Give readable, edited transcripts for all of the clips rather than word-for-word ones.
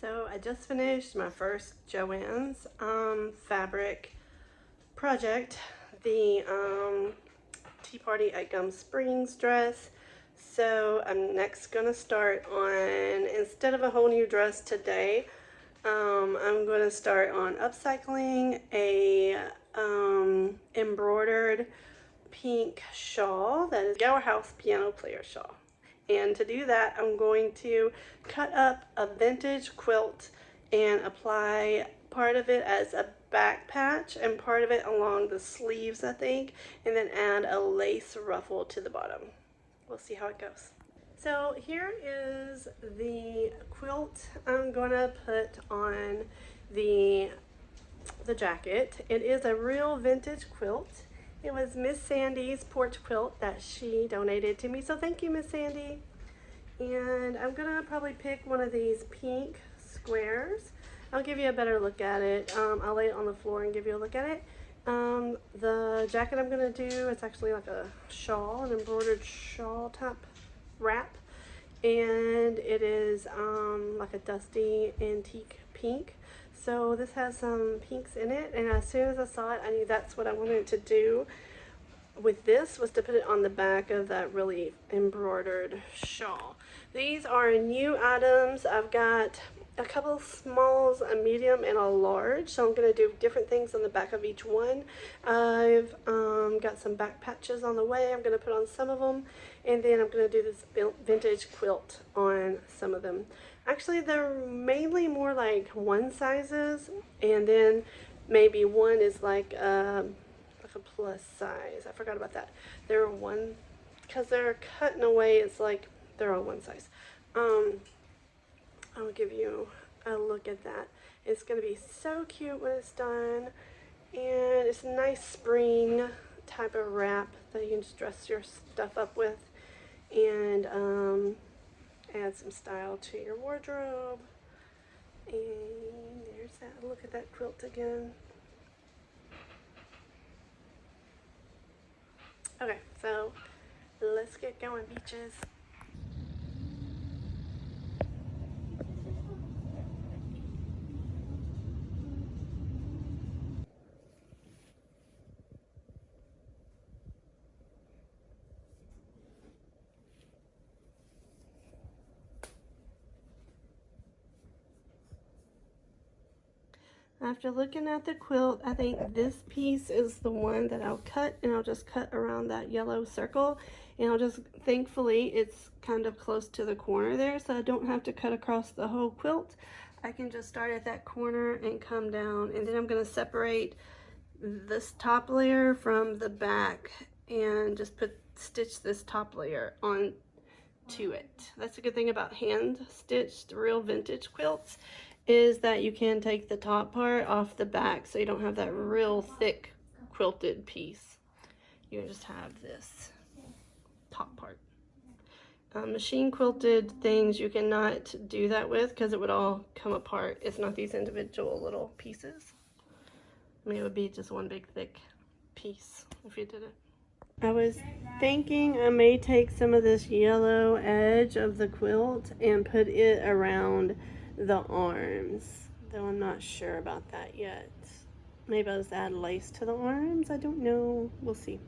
So I just finished my first Joann's fabric project, the Tea Party at Gum Springs dress. So I'm next gonna start on, instead of a whole new dress today, I'm gonna start on upcycling a embroidered pink shawl that is Gower House Piano Player shawl. And to do that, I'm going to cut up a vintage quilt and apply part of it as a back patch and part of it along the sleeves, I think, and then add a lace ruffle to the bottom. We'll see how it goes. So here is the quilt I'm gonna put on the jacket. It is a real vintage quilt. It was Miss Sandy's Porch quilt that she donated to me, so thank you, Miss Sandy. And I'm gonna probably pick one of these pink squares. I'll give you a better look at it. I'll lay it on the floor and give you a look at it. The jacket I'm gonna do, it's actually like a shawl, an embroidered shawl type wrap, and it is like a dusty antique pink. So this has some pinks in it, and as soon as I saw it, I knew that's what I wanted to do with this, was to put it on the back of that really embroidered shawl. These are new items. I've got a couple smalls, a medium, and a large, so I'm going to do different things on the back of each one. I've got some back patches on the way. I'm going to put on some of them, and then I'm going to do this vintage quilt on some of them. Actually, they're mainly more like one sizes, and then maybe one is like a plus size. I forgot about that. They're one, because they're cut in a way, it's like they're all one size. I'll give you a look at that. It's going to be so cute when it's done, and it's a nice spring type of wrap that you can just dress your stuff up with and add some style to your wardrobe. And there's that. Look at that quilt again. Okay, so let's get going, beaches. After looking at the quilt, I think this piece is the one that I'll cut, and I'll just cut around that yellow circle, and I'll just, thankfully it's kind of close to the corner there, so I don't have to cut across the whole quilt. I can just start at that corner and come down, and then I'm going to separate this top layer from the back and just stitch this top layer on to it. That's a good thing about hand stitched real vintage quilts, is that you can take the top part off the back, so you don't have that real thick quilted piece. You just have this top part. Machine quilted things you cannot do that with, because it would all come apart. It's not these individual little pieces. I mean, it would be just one big thick piece if you did it. I was thinking I may take some of this yellow edge of the quilt and put it around the arms, though I'm not sure about that yet. Maybe I'll just add lace to the arms. I don't know. We'll see.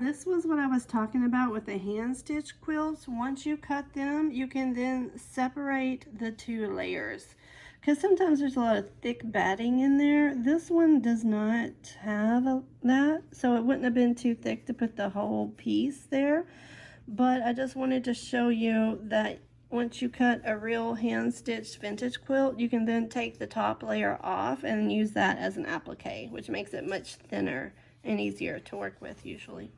This was what I was talking about with the hand stitch quilts. Once you cut them, you can then separate the two layers, because sometimes there's a lot of thick batting in there. This one does not have that, so it wouldn't have been too thick to put the whole piece there. But I just wanted to show you that once you cut a real hand-stitched vintage quilt, you can then take the top layer off and use that as an applique, which makes it much thinner and easier to work with usually.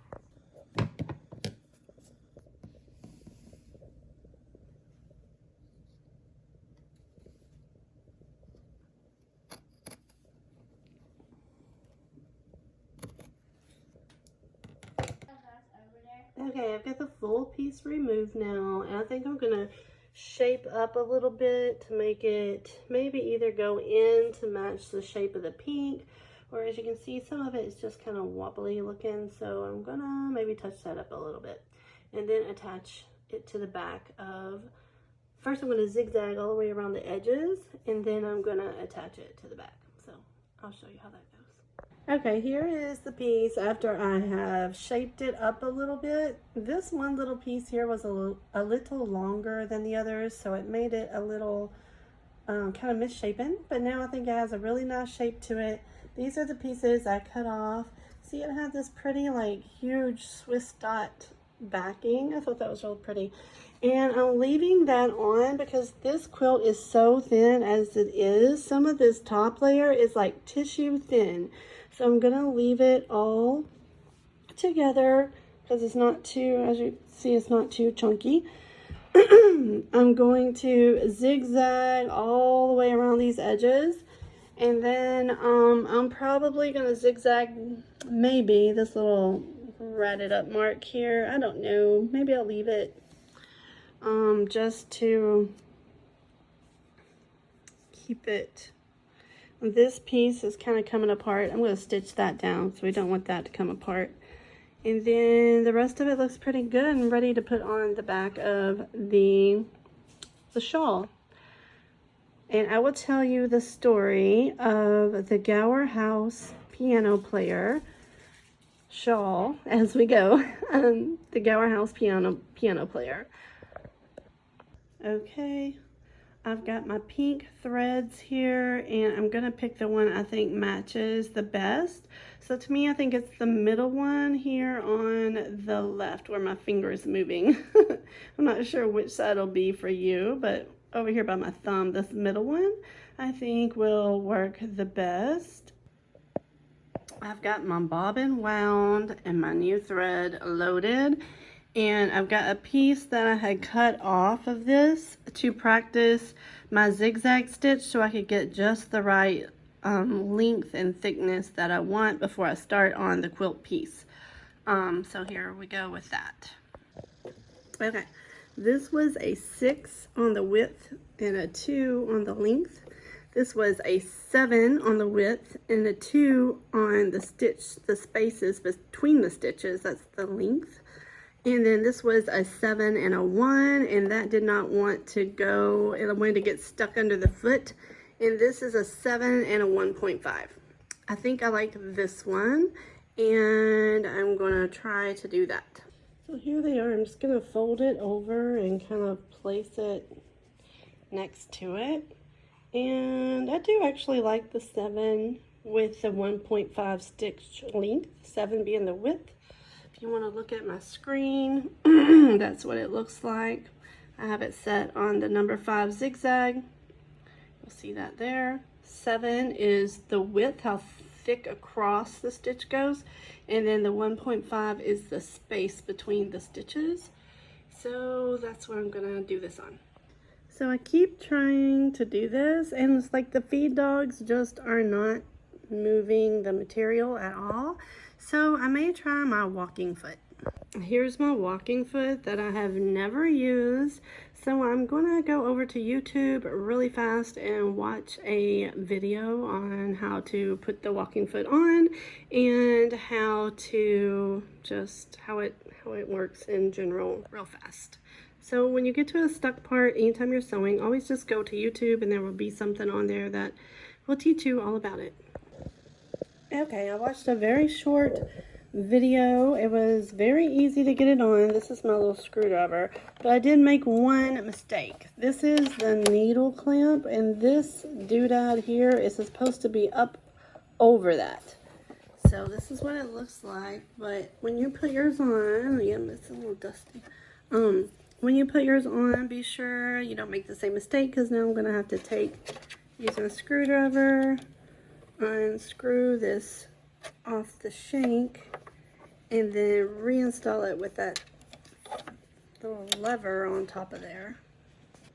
Okay, I've got the full piece removed now, and I think I'm gonna shape up a little bit to make it maybe either go in to match the shape of the pink, or as you can see, some of it is just kind of wobbly looking, so I'm gonna maybe touch that up a little bit and then attach it to the back of first I'm going to zigzag all the way around the edges, and then I'm going to attach it to the back. So I'll show you how that goes. Okay, here is the piece after I have shaped it up a little bit. This one little piece here was a little longer than the others, so it made it a little kind of misshapen, but now I think it has a really nice shape to it. These are the pieces I cut off. See, it had this pretty like huge Swiss dot backing. I thought that was real pretty. And I'm leaving that on because this quilt is so thin as it is. Some of this top layer is like tissue thin. So I'm gonna leave it all together because it's not too, as you see, it's not too chunky. I'm going to zigzag all the way around these edges, and then I'm probably going to zigzag maybe this little ratted up mark here. I don't know, maybe I'll leave it just to keep it. This piece is kind of coming apart. I'm going to stitch that down, so we don't want that to come apart. And then the rest of it looks pretty good and ready to put on the back of the shawl. And I will tell you the story of the Gower House Piano Player shawl as we go. The Gower House Piano Player. Okay, I've got my pink threads here, and I'm gonna pick the one I think matches the best. So to me, I think it's the middle one here on the left where my finger is moving. I'm not sure which side it'll be for you, but over here by my thumb, this middle one, I think will work the best. I've got my bobbin wound and my new thread loaded, and I've got a piece that I had cut off of this to practice my zigzag stitch so I could get just the right length and thickness that I want before I start on the quilt piece. So here we go with that. Okay, this was a 6 on the width and a 2 on the length. This was a 7 on the width and a 2 on the spaces between the stitches. That's the length. And then this was a 7 and a 1, and that did not want to go, it wanted to get stuck under the foot. And this is a 7 and a 1.5. I think I like this one, and I'm gonna try to do that. So here they are. I'm just gonna fold it over and kind of place it next to it. And I do actually like the 7 with the 1.5 stitch length, 7 being the width. If you want to look at my screen, that's what it looks like. I have it set on the number 5 zigzag. You'll see that there. 7 is the width, how thick across the stitch goes, and then the 1.5 is the space between the stitches. So that's what I'm gonna do this on. So I keep trying to do this, and it's like the feed dogs just are not moving the material at all. So I may try my walking foot. Here's my walking foot that I have never used. So I'm gonna go over to YouTube really fast and watch a video on how to put the walking foot on and how to just how it works in general real fast. So when you get to a stuck part, anytime you're sewing, always just go to YouTube and there will be something on there that will teach you all about it. Okay, I watched a very short video. It was very easy to get it on. This is my little screwdriver, but I did make one mistake. This is the needle clamp, and this doodad here is supposed to be up over that. So this is what it looks like, but when you put yours on, yeah, it's a little dusty. When you put yours on, be sure you don't make the same mistake, because now I'm going to have to using a screwdriver, unscrew this off the shank, and then reinstall it with that little lever on top of there.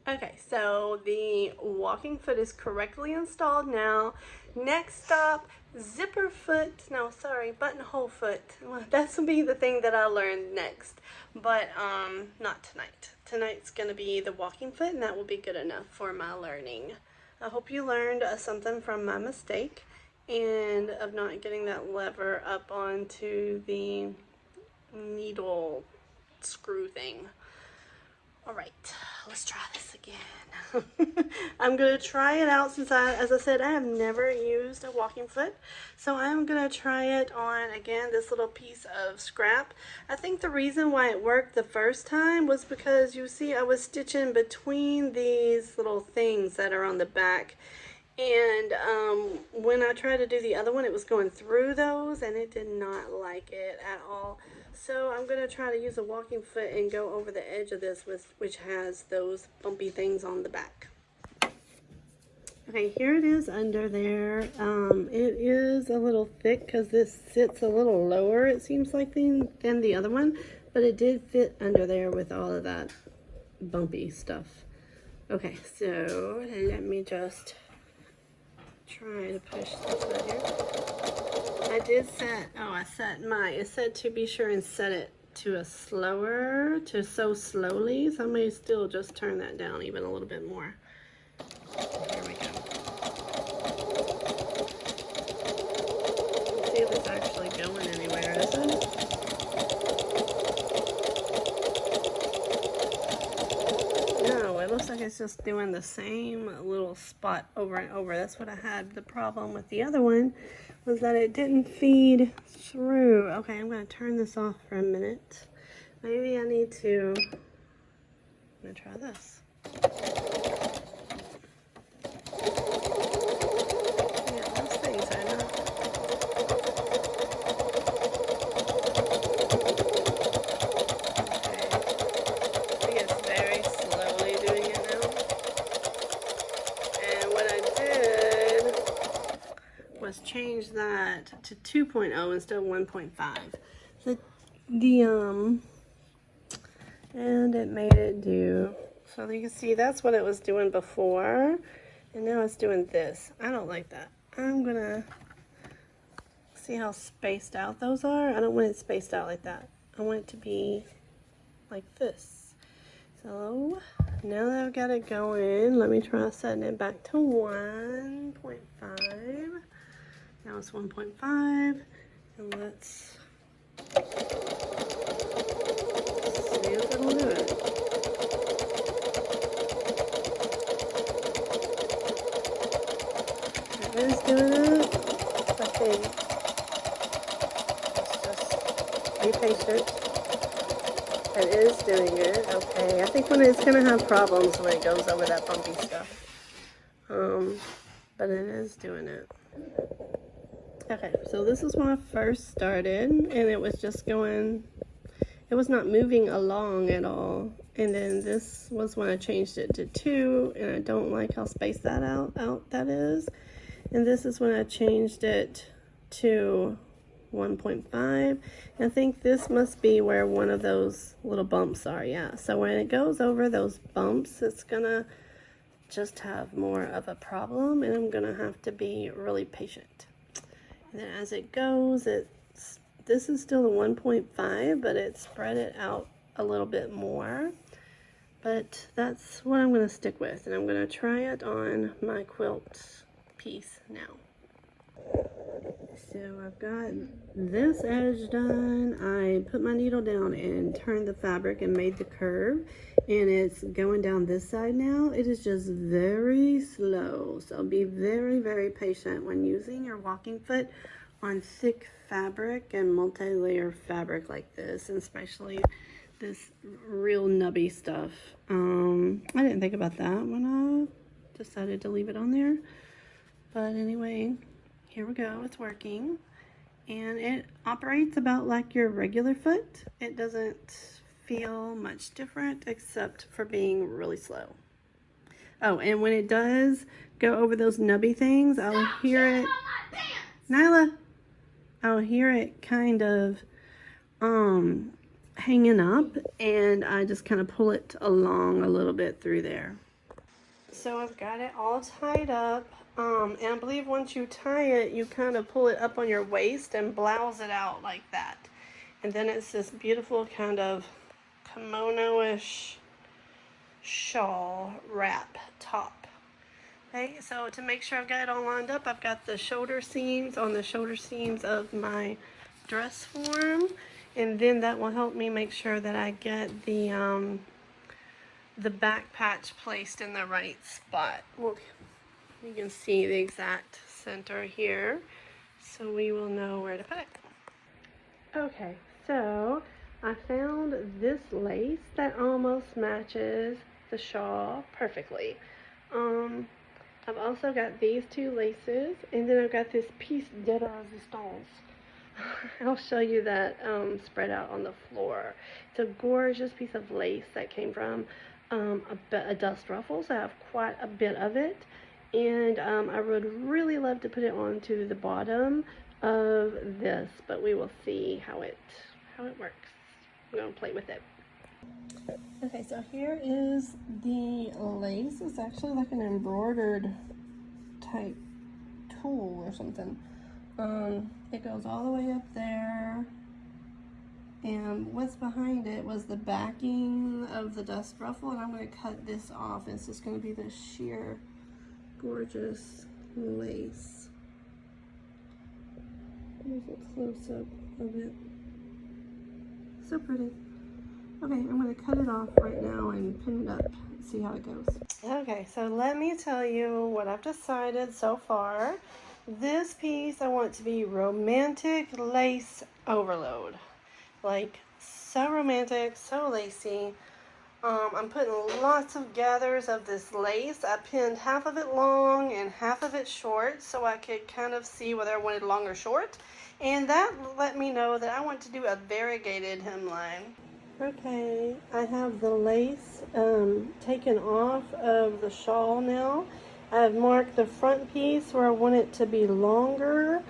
Okay, so the walking foot is correctly installed now. Next stop, zipper foot, no, sorry, buttonhole foot. Well, that's gonna be the thing that I learned next, but not tonight. Tonight's gonna be the walking foot, and that will be good enough for my learning. I hope you learned something from my mistake and of not getting that lever up onto the needle screw thing. All right, let's try this again. I'm going to try it out since as I said, I have never used a walking foot. So I'm going to try it on, again, this little piece of scrap. I think the reason why it worked the first time was because you see I was stitching between these little things that are on the back. And when I tried to do the other one, it was going through those and it did not like it at all. So I'm going to try to use a walking foot and go over the edge of this, which has those bumpy things on the back. Okay, here it is under there. It is a little thick because this sits a little lower, it seems like, than the other one. But it did fit under there with all of that bumpy stuff. Okay, so let me just try to push this right here. I did set, it said to be sure and set it to a slower, to sew slowly, so I may still just turn that down even a little bit more. Here we go. Let's see if it's actually going anywhere, is it? No, it looks like it's just doing the same little spot over and over. That's what I had. The problem with the other one was that it didn't feed through. Okay, I'm going to turn this off for a minute. Maybe I need to, I'm going to try this. Yeah, those things I know. Okay, I think it's very slowly doing it now. And what I did was change that to 2.0 instead of 1.5. And it made it do, so you can see that's what it was doing before, and now it's doing this. I don't like that. I'm gonna see how spaced out those are. I don't want it spaced out like that. I want it to be like this. So now that I've got it going, let me try setting it back to 1.5. Now it's 1.5, and let's see if it'll do it. It is doing it, I think. Let's just be patient. It is doing it. Okay, I think when it's gonna have problems when it goes over that bumpy stuff. But it is doing it. Okay, so this is when I first started, and it was just going, it was not moving along at all. And then this was when I changed it to 2, and I don't like how spaced that out that is. And this is when I changed it to 1.5. I think this must be where one of those little bumps are. Yeah, so when it goes over those bumps, it's gonna just have more of a problem, and I'm gonna have to be really patient. And then as it goes, this is still the 1.5, but it spread it out a little bit more. But that's what I'm gonna stick with, and I'm gonna try it on my quilt piece now. So I've got this edge done. I put my needle down and turned the fabric and made the curve, and it's going down this side now. It is just very slow, so be very, very patient when using your walking foot on thick fabric and multi-layer fabric like this, and especially this real nubby stuff. I didn't think about that when I decided to leave it on there, but anyway, here we go. It's working, and it operates about like your regular foot. It doesn't feel much different except for being really slow. Oh, and when it does go over those nubby things, I'll hear it. Nyla, I'll hear it kind of hanging up, and I just kind of pull it along a little bit through there. So I've got it all tied up. And I believe once you tie it, you kind of pull it up on your waist and blouse it out like that. And then it's this beautiful kind of kimono-ish shawl wrap top. Okay, so to make sure I've got it all lined up, I've got the shoulder seams on the shoulder seams of my dress form. And then that will help me make sure that I get the the back patch placed in the right spot. Well, you can see the exact center here, so we will know where to put it. Okay, so I found this lace that almost matches the shawl perfectly. I've also got these two laces, and then I've got this piece de resistance. I'll show you that spread out on the floor. It's a gorgeous piece of lace that came from a dust ruffle, so I have quite a bit of it. And I would really love to put it onto the bottom of this, but we will see how it works. I'm going to play with it. Okay, so here is the lace. It's actually like an embroidered type tulle or something. It goes all the way up there, and what's behind it was the backing of the dust ruffle, and I'm going to cut this off. It's just going to be this sheer gorgeous lace. Here's a close-up of it. So pretty. Okay, I'm going to cut it off right now and pin it up, see how it goes. Okay, so let me tell you what I've decided so far. This piece I want to be romantic lace overload. Like, so romantic, so lacy. I'm putting lots of gathers of this lace. I pinned half of it long and half of it short so I could kind of see whether I wanted long or short. And that let me know that I want to do a variegated hemline. Okay, I have the lace taken off of the shawl now. I've marked the front piece where I want it to be longer,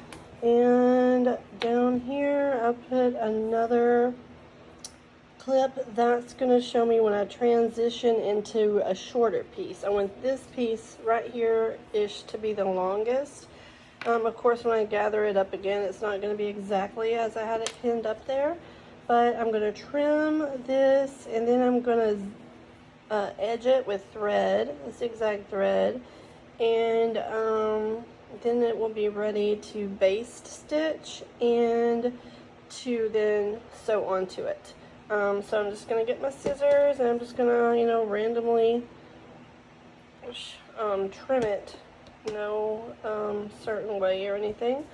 and down here I put another clip that's going to show me when I transition into a shorter piece. I want this piece right here-ish to be the longest. Of course, when I gather it up again, it's not going to be exactly as I had it pinned up there. But I'm going to trim this, and then I'm going to edge it with thread, a zigzag thread, and then it will be ready to baste stitch and to then sew onto it. So I'm just going to get my scissors, and I'm just going to, you know, randomly trim it, no certain way or anything.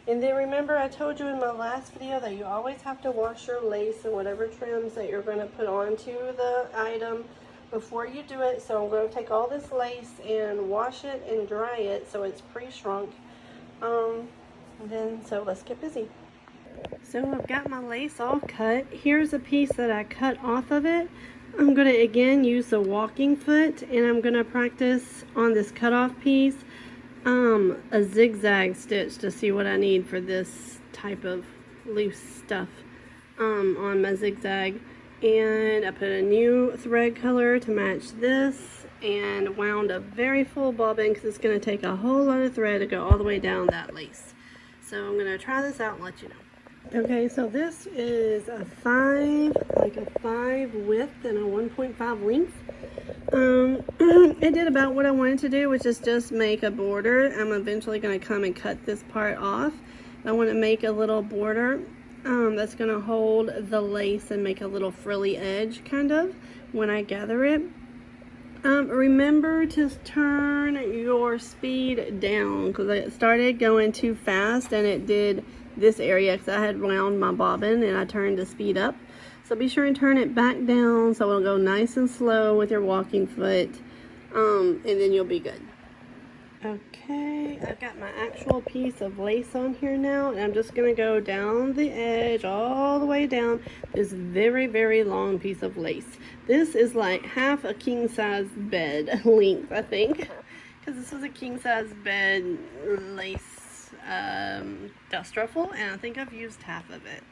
And then remember, I told you in my last video that you always have to wash your lace and whatever trims that you're going to put onto the item before you do it. So I'm going to take all this lace and wash it and dry it so it's pre-shrunk. So let's get busy. So I've got my lace all cut. Here's a piece that I cut off of it. I'm going to again use the walking foot, and I'm going to practice on this cut off piece a zigzag stitch to see what I need for this type of loose stuff on my zigzag. And I put a new thread color to match this and wound a very full bobbin because it's going to take a whole lot of thread to go all the way down that lace. So I'm going to try this out and let you know. Okay, so this is a 5 width and a 1.5 length. It did about what I wanted to do, which is just make a border. I'm eventually going to come and cut this part off. I want to make a little border that's going to hold the lace and make a little frilly edge kind of when I gather it. Remember to turn your speed down because I started going too fast and it did this area because I had wound my bobbin and I turned the speed up. So be sure and turn it back down so it'll go nice and slow with your walking foot, and then you'll be good. Okay, I've got my actual piece of lace on here now, and I'm just going to go down the edge all the way down this very, very long piece of lace. This is like half a king-size bed length, I think, because this is a king-size bed lace dust ruffle, and I think I've used half of it.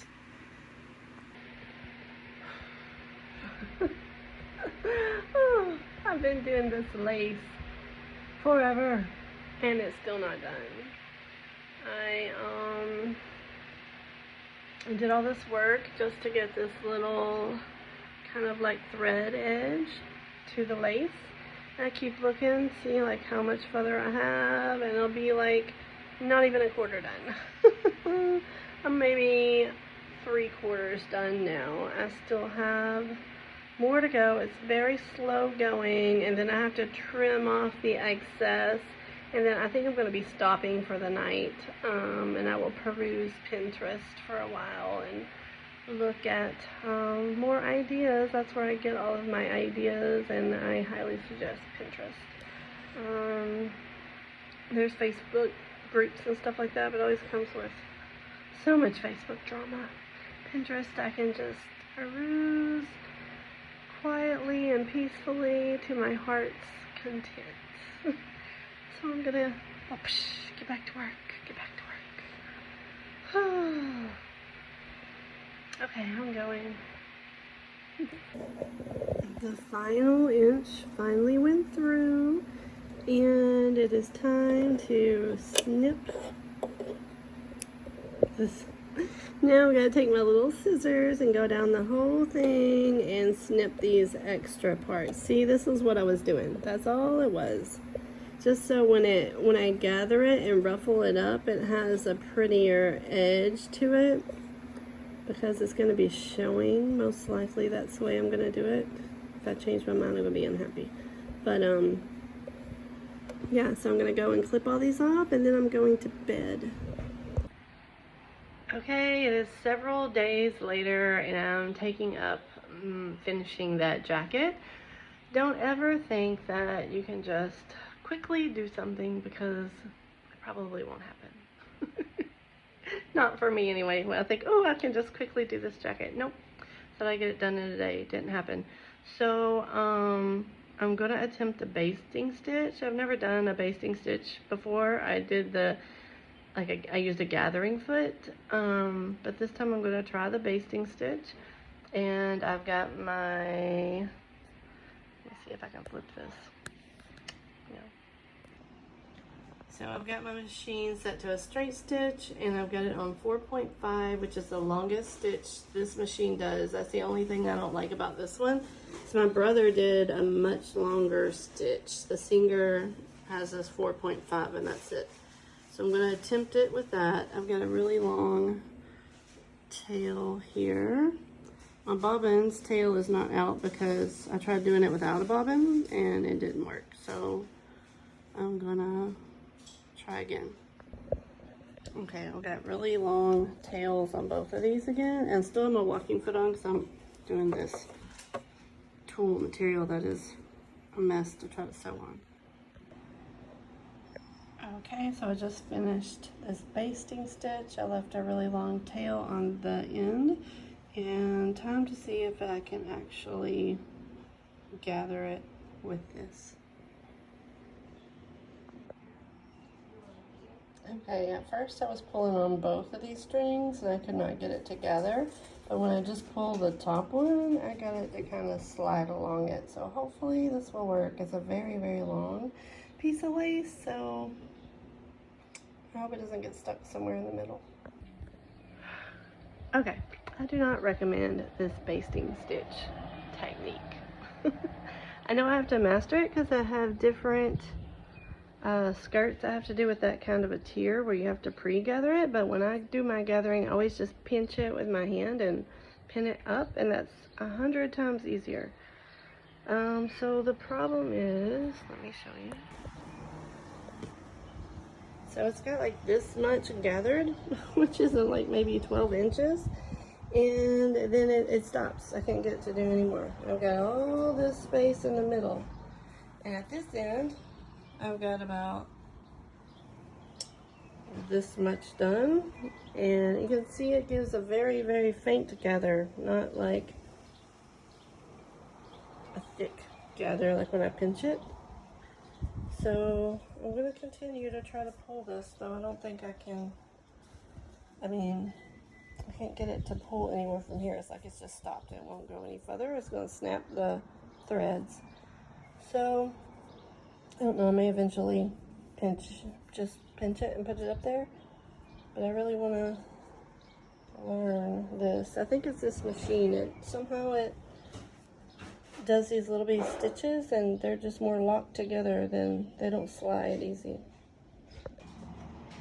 Oh, I've been doing this lace forever and it's still not done. I did all this work just to get this little kind of like thread edge to the lace. I keep looking, see like how much further I have, and it'll be like not even a quarter done. I'm maybe 3/4 done now. I still have more to go. It's very slow going, and then I have to trim off the excess, and then I think I'm going to be stopping for the night, and I will peruse Pinterest for a while and look at more ideas. That's where I get all of my ideas, and I highly suggest Pinterest. There's Facebook groups and stuff like that, but it always comes with so much Facebook drama. Pinterest, I can just peruse quietly and peacefully to my heart's content. So I'm gonna get back to work. Okay, I'm going. The final inch finally went through, and it is time to snip this. Now I gotta take my little scissors and go down the whole thing and snip these extra parts. See, this is what I was doing. That's all it was. Just so when I gather it and ruffle it up, it has a prettier edge to it, because it's going to be showing. Most likely that's the way I'm going to do it. If I change my mind, I'm going to be unhappy. But yeah, so I'm going to go and clip all these off, and then I'm going to bed. Okay, it is several days later, and I'm taking up finishing that jacket. Don't ever think that you can just quickly do something, because it probably won't happen. Not for me anyway. When I think, oh, I can just quickly do this jacket. Nope. Thought I'd get it done in a day. It didn't happen. So I'm going to attempt a basting stitch. I've never done a basting stitch before. I did I used a gathering foot, but this time I'm going to try the basting stitch. And I've got my, let me see if I can flip this. Yeah. So I've got my machine set to a straight stitch, and I've got it on 4.5, which is the longest stitch this machine does. That's the only thing I don't like about this one. So my brother did a much longer stitch. The Singer has this 4.5, and that's it. So I'm going to attempt it with that. I've got a really long tail here. My bobbin's tail is not out because I tried doing it without a bobbin and it didn't work. So I'm gonna try again. Okay, I've got really long tails on both of these again, and still have my walking foot on because I'm doing this tulle material that is a mess to try to sew on. Okay, so I just finished this basting stitch. I left a really long tail on the end, and time to see if I can actually gather it with this. Okay, at first I was pulling on both of these strings and I could not get it together, but when I just pulled the top one, I got it to kind of slide along it. So hopefully this will work. It's a very, very long piece of lace, so I hope it doesn't get stuck somewhere in the middle. Okay, I do not recommend this basting stitch technique. I know I have to master it because I have different skirts I have to do with that kind of a tier where you have to pre-gather it, but when I do my gathering, I always just pinch it with my hand and pin it up, and that's 100 times easier. So the problem is, let me show you. So it's got like this much gathered, which isn't like maybe 12 inches. And then it stops. I can't get it to do anymore. I've got all this space in the middle. And at this end, I've got about this much done. And you can see it gives a very, very faint gather, not like a thick gather like when I pinch it. So I'm going to continue to try to pull this, though I don't think I can, I can't get it to pull anywhere from here. It's like it's just stopped. It won't go any further. It's going to snap the threads. So, I don't know, I may eventually just pinch it and put it up there. But I really want to learn this. I think it's this machine. Somehow it does these little bitty stitches, and they're just more locked together than they don't slide easy.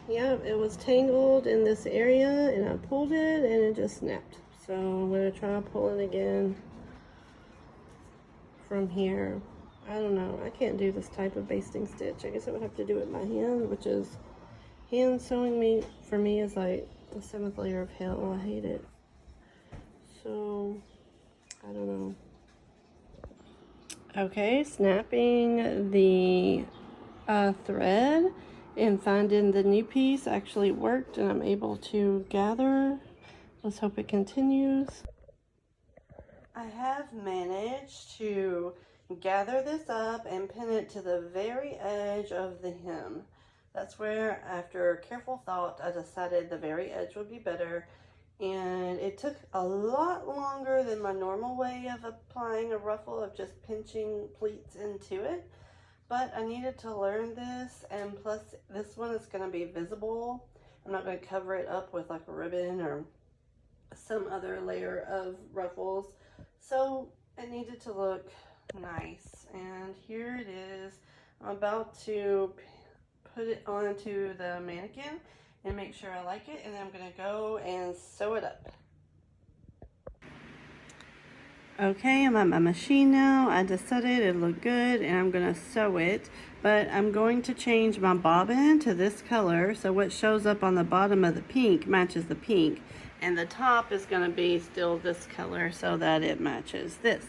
Yeah, it was tangled in this area and I pulled it and it just snapped. So I'm going to try pulling again. from here. I don't know. I can't do this type of basting stitch. I guess I would have to do it by hand, which is, hand sewing for me is like the 7th layer of hell. I hate it. So, I don't know. Okay, snapping the thread and finding the new piece actually worked, and I'm able to gather. Let's hope it continues. I have managed to gather this up and pin it to the very edge of the hem. That's where, after careful thought, I decided the very edge would be better. And it took a lot longer than my normal way of applying a ruffle, of just pinching pleats into it. But I needed to learn this, and plus this one is going to be visible. I'm not going to cover it up with like a ribbon or some other layer of ruffles. So it needed to look nice. And here it is. I'm about to put it onto the mannequin and make sure I like it, and then I'm going to go and sew it up. Okay, I'm at my machine now. I decided it looked good and I'm going to sew it, but I'm going to change my bobbin to this color, so what shows up on the bottom of the pink matches the pink, and the top is going to be still this color so that it matches this.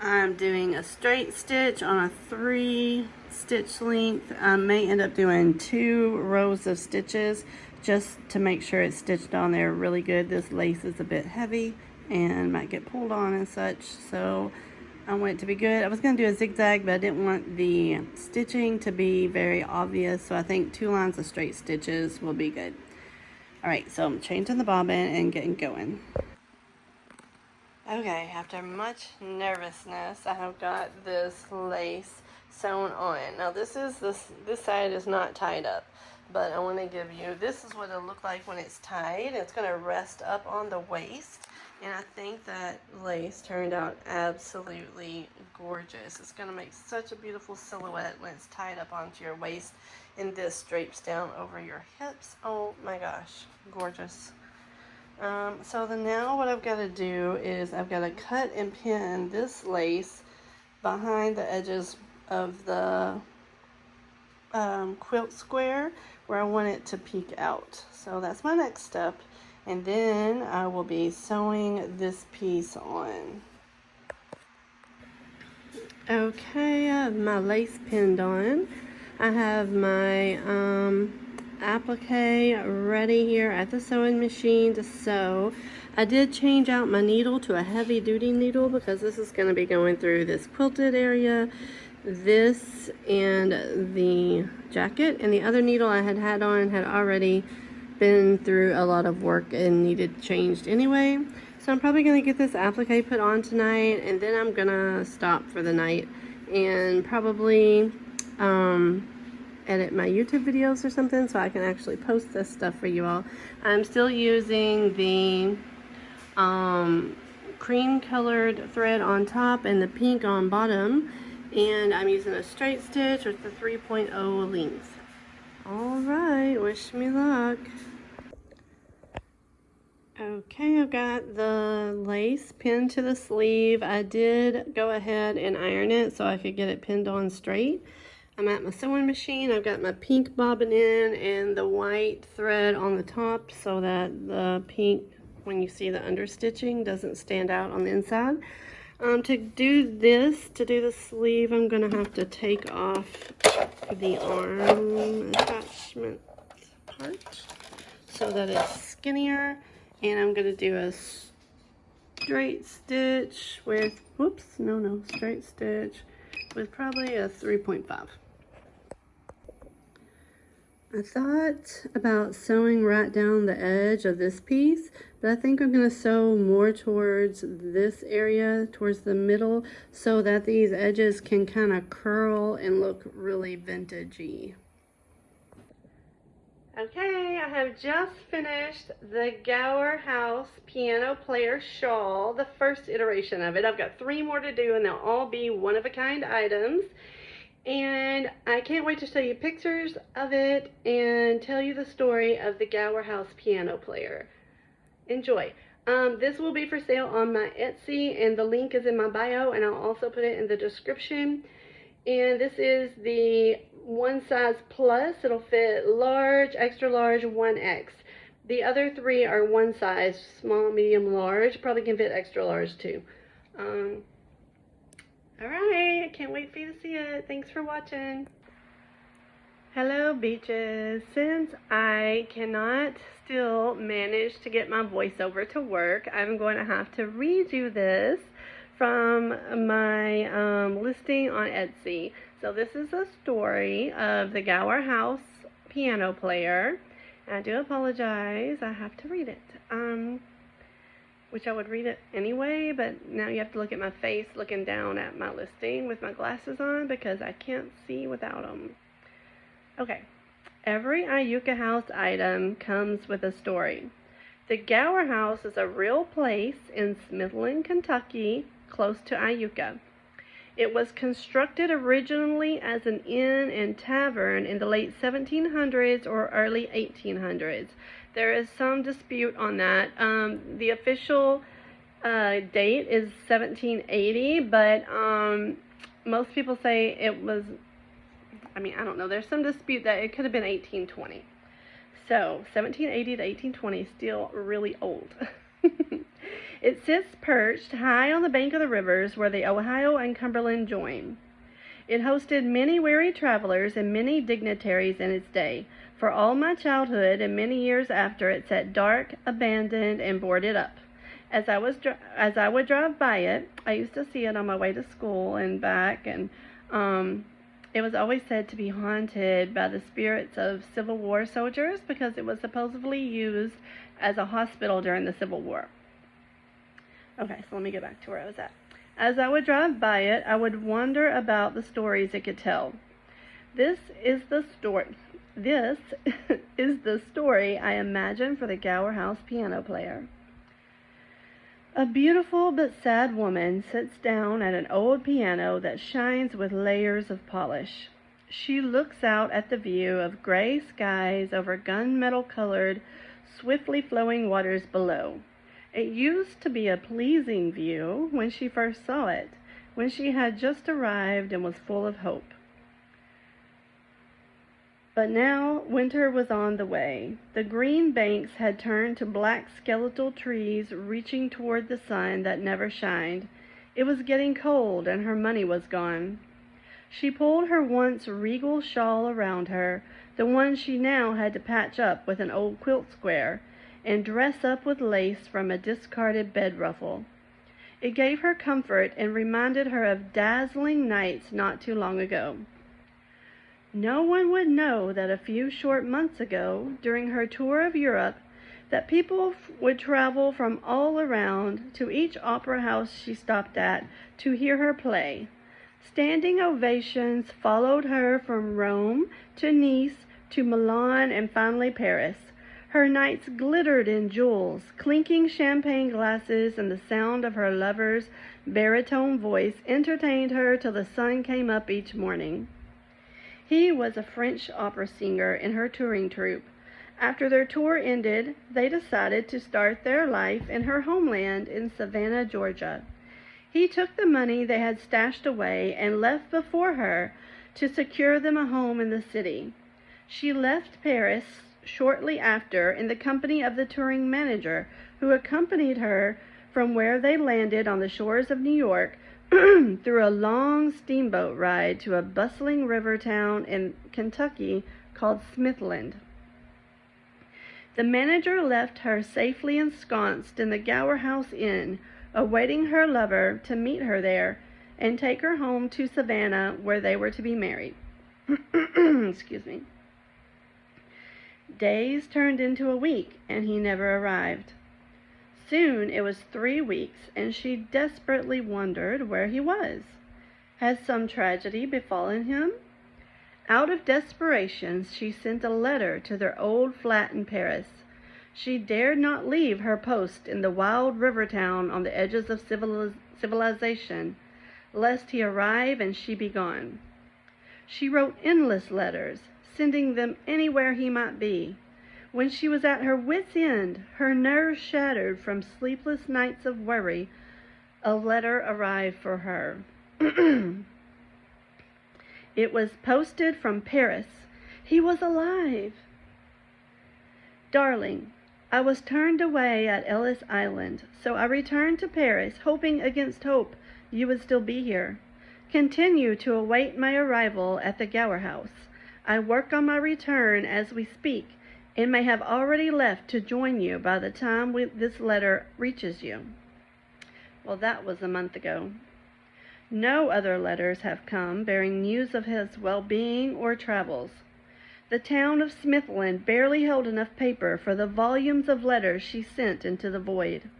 I'm doing a straight stitch on a 3 stitch length. I may end up doing 2 rows of stitches just to make sure it's stitched on there really good. This lace is a bit heavy and might get pulled on and such, so I want it to be good. I was going to do a zigzag, but I didn't want the stitching to be very obvious, so I think 2 lines of straight stitches will be good. Alright, so I'm changing the bobbin and getting going. Okay, after much nervousness, I have got this lace sewn on. Now this side is not tied up, but I want to give you, this is what it'll look like when it's tied. It's going to rest up on the waist, and I think that lace turned out absolutely gorgeous. It's going to make such a beautiful silhouette when it's tied up onto your waist, and this drapes down over your hips. Oh my gosh, gorgeous. So then now what I've got to do is I've got to cut and pin this lace behind the edges of the quilt square where I want it to peek out. So that's my next step, and then I will be sewing this piece on. Okay, I have my lace pinned on. I have my applique ready here at the sewing machine to sew. I did change out my needle to a heavy duty needle because this is going to be going through this quilted area, this and the jacket, and the other needle I had on had already been through a lot of work and needed changed anyway. So I'm probably going to get this applique put on tonight, and then I'm going to stop for the night and probably edit my YouTube videos or something so I can actually post this stuff for you all. I'm still using the cream colored thread on top and the pink on bottom, and I'm using a straight stitch with the 3.0 length. Alright, wish me luck. Okay, I've got the lace pinned to the sleeve. I did go ahead and iron it so I could get it pinned on straight. I'm at my sewing machine. I've got my pink bobbin in and the white thread on the top so that the pink, when you see the understitching, doesn't stand out on the inside. To do the sleeve, I'm going to have to take off the arm attachment part so that it's skinnier, and I'm going to do a straight stitch with, straight stitch with probably a 3.5. I thought about sewing right down the edge of this piece, but I think I'm going to sew more towards this area, towards the middle, so that these edges can kind of curl and look really vintagey. Okay, I have just finished the Gower House Piano Player Shawl, the first iteration of it. I've got 3 more to do, and they'll all be one-of-a-kind items. And I can't wait to show you pictures of it and tell you the story of the Gower House Piano Player. Enjoy. This will be for sale on my Etsy, and the link is in my bio, and I'll also put it in the description. And this is the one size plus. It'll fit large, extra large, 1X. The other three are one size, small, medium, large. Probably can fit extra large too. Alright, I can't wait for you to see it. Thanks for watching. Hello beaches. Since I cannot still manage to get my voiceover to work, I'm going to have to read you this from my listing on Etsy. So this is a story of the Gower House Piano Player. And I do apologize, I have to read it. Which I would read it anyway, but now you have to look at my face looking down at my listing with my glasses on because I can't see without them. Okay, every Iuka House item comes with a story. The Gower House is a real place in Smithland, Kentucky, close to Iuka. It was constructed originally as an inn and tavern in the late 1700s or early 1800s. There is some dispute on that. The official date is 1780, but most people say it was, I don't know, there's some dispute that it could have been 1820. So 1780 to 1820 is still really old. It sits perched high on the bank of the rivers where the Ohio and Cumberland join. It hosted many weary travelers and many dignitaries in its day. For all my childhood and many years after, it sat dark, abandoned, and boarded up. As I would drive by it, I used to see it on my way to school and back, and it was always said to be haunted by the spirits of Civil War soldiers because it was supposedly used as a hospital during the Civil War. Okay, so let me get back to where I was at. As I would drive by it, I would wonder about the stories it could tell. This is the story I imagine for the Gower House Piano Player. A beautiful but sad woman sits down at an old piano that shines with layers of polish. She looks out at the view of gray skies over gunmetal-colored, swiftly flowing waters below. It used to be a pleasing view when she first saw it, when she had just arrived and was full of hope. But now winter was on the way. The green banks had turned to black skeletal trees reaching toward the sun that never shined. It was getting cold and her money was gone. She pulled her once regal shawl around her, the one she now had to patch up with an old quilt square, and dress up with lace from a discarded bed ruffle. It gave her comfort and reminded her of dazzling nights not too long ago. No one would know that a few short months ago, during her tour of Europe, that people would travel from all around to each opera house she stopped at to hear her play. Standing ovations followed her from Rome to Nice to Milan and finally Paris. Her nights glittered in jewels, clinking champagne glasses, and the sound of her lover's baritone voice entertained her till the sun came up each morning. He was a French opera singer in her touring troupe. After their tour ended, they decided to start their life in her homeland in Savannah, Georgia. He took the money they had stashed away and left before her to secure them a home in the city. She left Paris shortly after in the company of the touring manager, who accompanied her from where they landed on the shores of New York through a long steamboat ride to a bustling river town in Kentucky called Smithland. The manager left her safely ensconced in the Gower House Inn, awaiting her lover to meet her there and take her home to Savannah, where they were to be married. Excuse me. Days turned into a week, and he never arrived. Soon it was 3 weeks, and she desperately wondered where he was. Had some tragedy befallen him? Out of desperation, she sent a letter to their old flat in Paris. She dared not leave her post in the wild river town on the edges of civilization, lest he arrive and she be gone. She wrote endless letters, sending them anywhere he might be. When she was at her wit's end, her nerves shattered from sleepless nights of worry, a letter arrived for her. It was posted from Paris. He was alive. Darling, I was turned away at Ellis Island, so I returned to Paris, hoping against hope you would still be here. Continue to await my arrival at the Gower House. I work on my return as we speak, and may have already left to join you by the time this letter reaches you. Well, that was a month ago. No other letters have come bearing news of his well-being or travels. The town of Smithland barely held enough paper for the volumes of letters she sent into the void.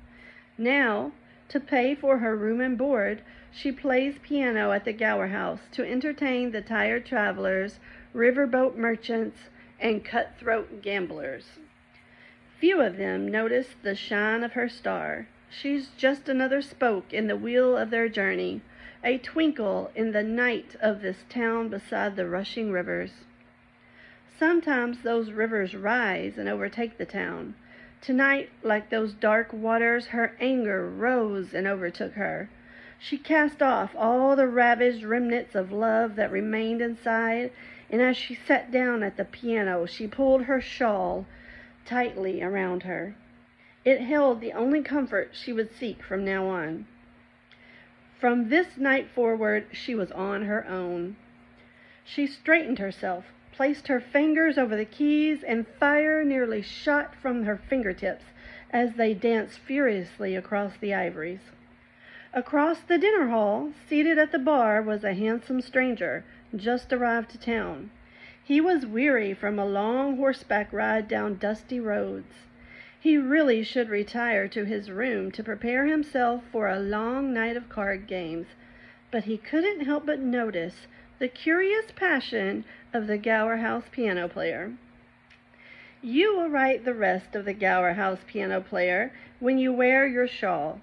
Now, to pay for her room and board, she plays piano at the Gower House to entertain the tired travelers, riverboat merchants, and cutthroat gamblers. Few of them notice the shine of her star. She's just another spoke in the wheel of their journey, a twinkle in the night of this town beside the rushing rivers. Sometimes those rivers rise and overtake the town. Tonight, like those dark waters, her anger rose and overtook her. She cast off all the ravaged remnants of love that remained inside, and as she sat down at the piano, she pulled her shawl tightly around her. It held the only comfort she would seek from now on. From this night forward, she was on her own. She straightened herself, placed her fingers over the keys, and fire nearly shot from her fingertips as they danced furiously across the ivories. Across the dinner hall, seated at the bar, was a handsome stranger, just arrived to town. He was weary from a long horseback ride down dusty roads. He really should retire to his room to prepare himself for a long night of card games, but he couldn't help but notice the curious passion of the Gower House Piano Player. You will write the rest of the Gower House Piano Player when you wear your shawl.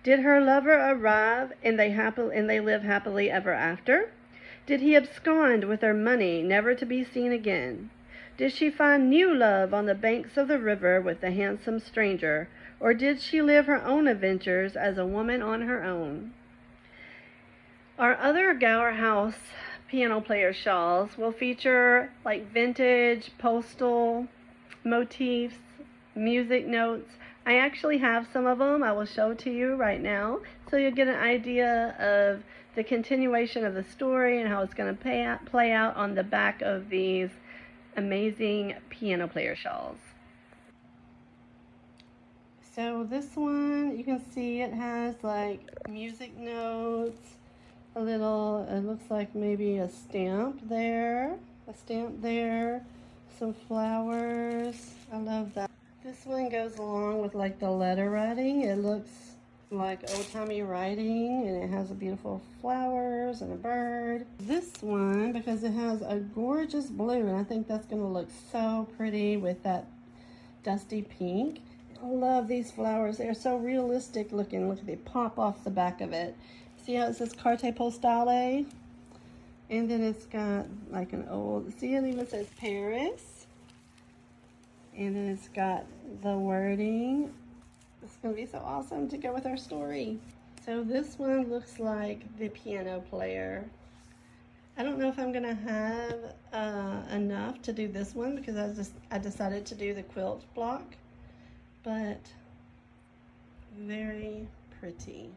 Did her lover arrive and they live happily ever after? Did he abscond with her money, never to be seen again? Did she find new love on the banks of the river with the handsome stranger, or did she live her own adventures as a woman on her own? Our other Gower House Piano Player shawls will feature like vintage, postal motifs, music notes. I actually have some of them. I will show to you right now so you'll get an idea of the continuation of the story and how it's going to play out on the back of these amazing piano player shawls. So this one, you can see it has like music notes, a little, it looks like maybe a stamp there, some flowers. I love that. This one goes along with like the letter writing. It looks like old-timey writing, and it has a beautiful flowers and a bird. This one, because it has a gorgeous blue, and I think that's going to look so pretty with that dusty pink. I love these flowers. They're so realistic looking. Look, they pop off the back of it. See how it says Carte Postale? And then it's got like an old, see, it even says Paris. And then it's got the wording. It's going to be so awesome to go with our story. So this one looks like the piano player. I don't know if I'm going to have enough to do this one because I decided to do the quilt block. But very pretty.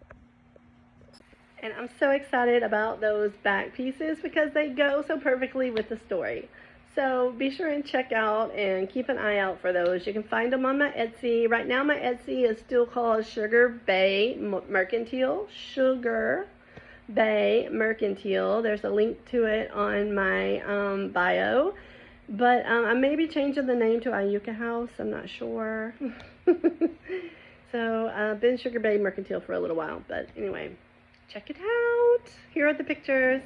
And I'm so excited about those back pieces because they go so perfectly with the story. So be sure and check out and keep an eye out for those. You can find them on my Etsy. Right now my Etsy is still called Sugar Bay Mercantile. Sugar Bay Mercantile. There's a link to it on my bio. But I may be changing the name to Iuka House. I'm not sure. So I've been Sugar Bay Mercantile for a little while. But anyway, check it out. Here are the pictures.